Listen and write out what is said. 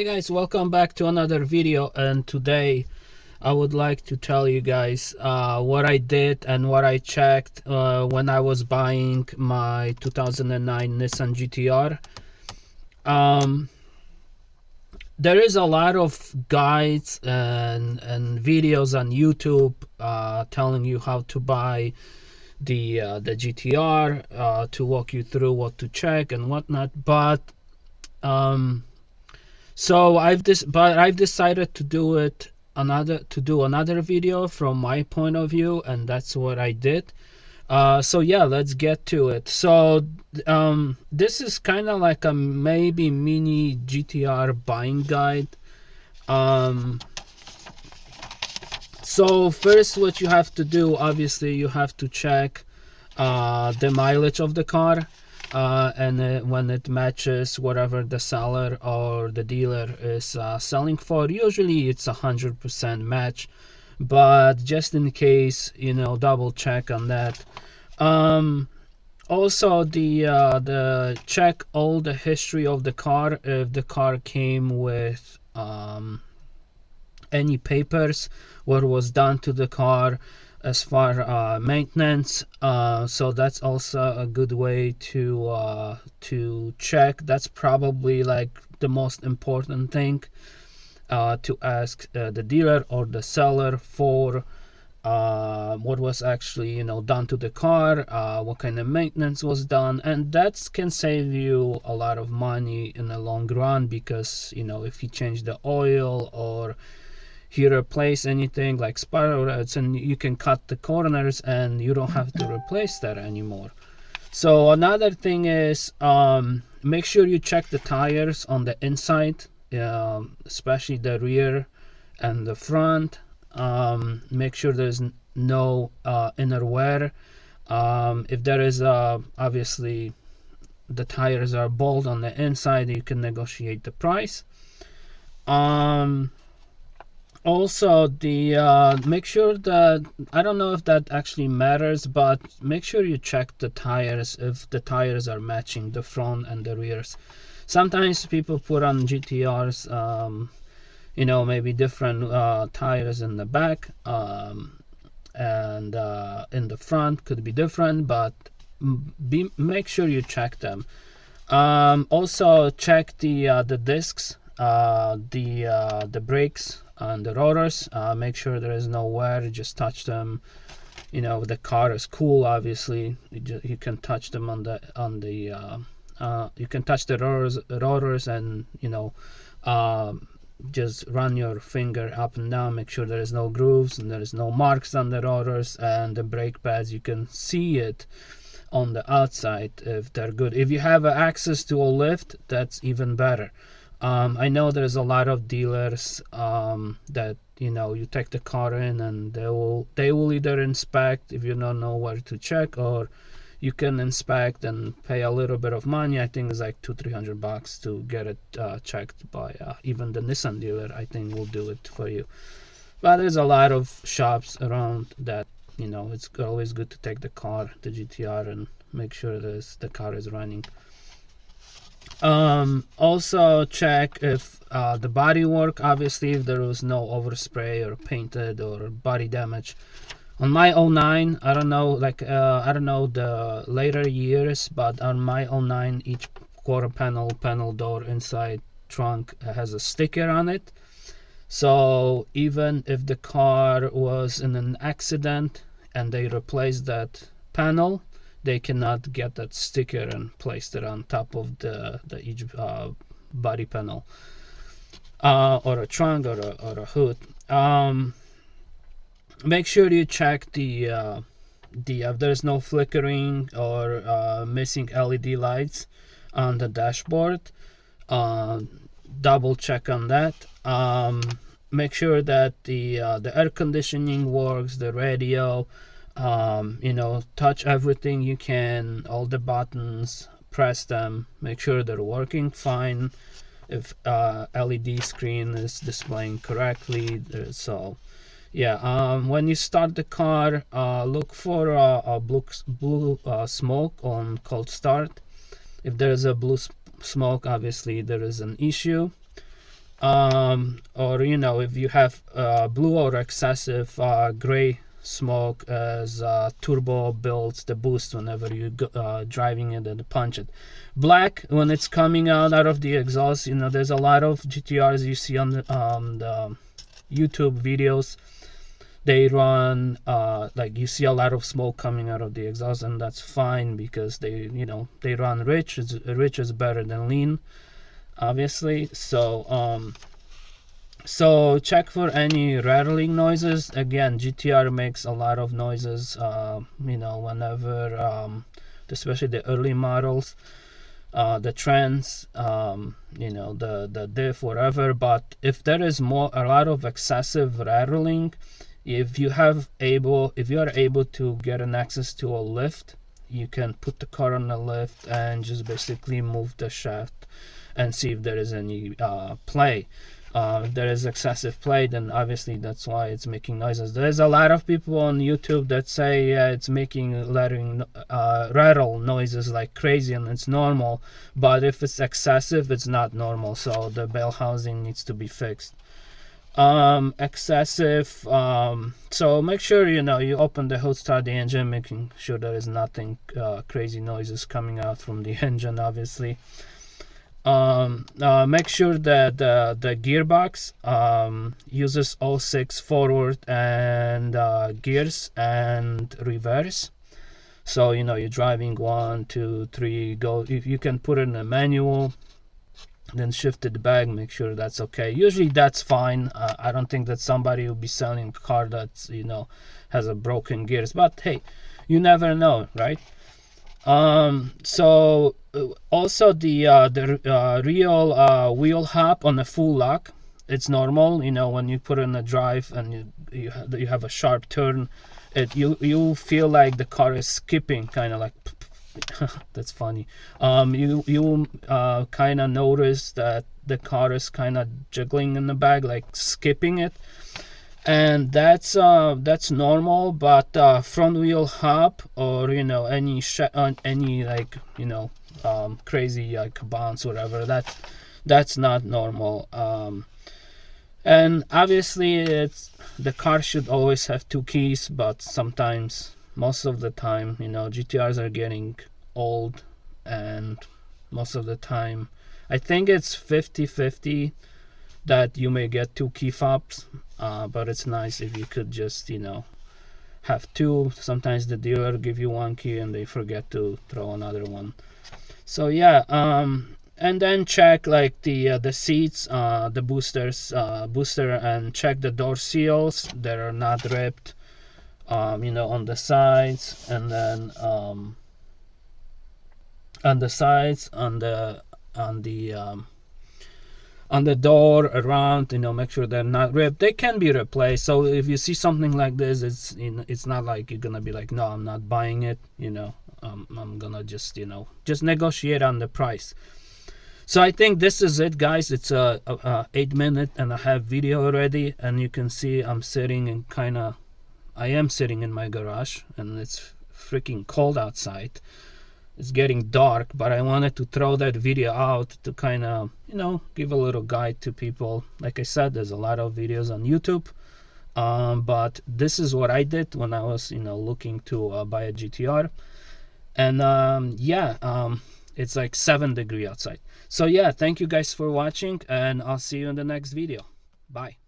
Hey guys, welcome back to another video, and today I would like to tell you guys what I did and what I checked when I was buying my 2009 Nissan GTR. There is a lot of guides and videos on YouTube telling you how to buy the GTR, to walk you through what to check and whatnot, but so I've decided to do another video from my point of view, and that's what I did. So yeah, let's get to it. So this is kind of like a maybe mini GTR buying guide. So first, what you have to do, obviously, you have to check the mileage of the car. And when it matches whatever the seller or the dealer is selling for, usually it's 100% match, but just in case, you know, double check on that. Also, the check all the history of the car, if the car came with any papers, what was done to the car as far maintenance. So that's also a good way to check. That's probably like the most important thing, to ask the dealer or the seller for what was actually, you know, done to the car, what kind of maintenance was done, and that can save you a lot of money in the long run, because, you know, if you change the oil or you replace anything like spiral rods, and you can cut the corners and you don't have to replace that anymore. So another thing is, make sure you check the tires on the inside, especially the rear and the front. Make sure there's no inner wear. If there is, obviously the tires are bald on the inside, you can negotiate the price. Also, make sure that, I don't know if that actually matters, but make sure you check the tires, if the tires are matching the front and the rears. Sometimes people put on GTRs, you know, maybe different tires in the back, and in the front could be different, but make sure you check them. Also check the discs, the brakes and the rotors. Make sure there is no wear, just touch them. You know, the car is cool, obviously, you can touch them you can touch the rotors and, you know, just run your finger up and down, make sure there is no grooves and there is no marks on the rotors. And the brake pads, you can see it on the outside if they're good. If you have access to a lift, that's even better. I know there's a lot of dealers that, you know, you take the car in and they will either inspect if you don't know where to check, or you can inspect and pay a little bit of money. I think it's like $200-300 to get it checked by even the Nissan dealer. I think will do it for you. But there's a lot of shops around that, you know, it's always good to take the car, the GTR, and make sure the car is running. Also check if the body work, obviously, if there was no overspray or painted or body damage. On my 09, I don't know, like I don't know the later years, but on my 09, each quarter panel door inside trunk has a sticker on it. So even if the car was in an accident and they replaced that panel, they cannot get that sticker and place it on top of the each body panel, or a trunk, or a hood. Make sure you check if there's no flickering or missing LED lights on the dashboard. Double check on that. Make sure that the air conditioning works, the radio. You know, touch everything you can, all the buttons, press them, make sure they're working fine. If LED screen is displaying correctly. So yeah, when you start the car, look for a blue smoke on cold start. If there is a blue smoke, obviously there is an issue. Or you know, if you have blue or excessive gray smoke as turbo builds the boost whenever you driving it and punch it. Black when it's coming out of the exhaust. You know, there's a lot of GTRs you see on the YouTube videos. They run like you see a lot of smoke coming out of the exhaust, and that's fine because they, you know, they run rich. Rich is better than lean, obviously. So check for any rattling noises. Again, GTR makes a lot of noises, you know, whenever especially the early models, the trends, you know, the diff, whatever. But if there is a lot of excessive rattling, if you are able to get an access to a lift, you can put the car on the lift and just basically move the shaft and see if there is any play. If there is excessive play, then obviously that's why it's making noises. There's a lot of people on YouTube that say it's making rattle noises like crazy and it's normal, but if it's excessive, it's not normal. So the bell housing needs to be fixed. Excessive, so make sure, you know, you open the hood, start the engine, making sure there is nothing crazy noises coming out from the engine, obviously. Make sure that the gearbox uses all 6 forward and gears and reverse. So, you know, you're driving 1, 2, 3, go. If you can put it in a manual, then shift it back, make sure that's okay. Usually that's fine. I don't think that somebody will be selling a car that's, you know, has a broken gears, but hey, you never know, right? So also the real wheel hop on a full lock, it's normal. You know, when you put it in a drive and you have a sharp turn, you feel like the car is skipping, kind of like that's funny. You kind of notice that the car is kind of jiggling in the back, like skipping it, and that's normal. But front wheel hop, or you know, any like, you know, crazy like bounce, whatever, that's not normal. And obviously the car should always have 2 keys, but sometimes, most of the time, you know, GTRs are getting old, and most of the time I think it's 50-50 that you may get 2 key fobs, but it's nice if you could just, you know, have 2. Sometimes the dealer give you 1 key and they forget to throw another one. So yeah, and then check like the seats, the booster, and check the door seals that are not ripped, you know, on the sides, and then on the sides, on the door around, you know, make sure they're not ripped. They can be replaced. So if you see something like this, it's, you know, it's not like you're gonna be like, no, I'm not buying it, you know. I'm gonna just, you know, just negotiate on the price. So I think this is it, guys. It's a 8.5-minute video already, and you can see I'm sitting in I am sitting in my garage, and it's freaking cold outside. It's getting dark, but I wanted to throw that video out to kind of, you know, give a little guide to people. Like I said, there's a lot of videos on YouTube, but this is what I did when I was, you know, looking to buy a GTR. And yeah, it's like 7 degrees outside. So yeah, thank you guys for watching, and I'll see you in the next video. Bye.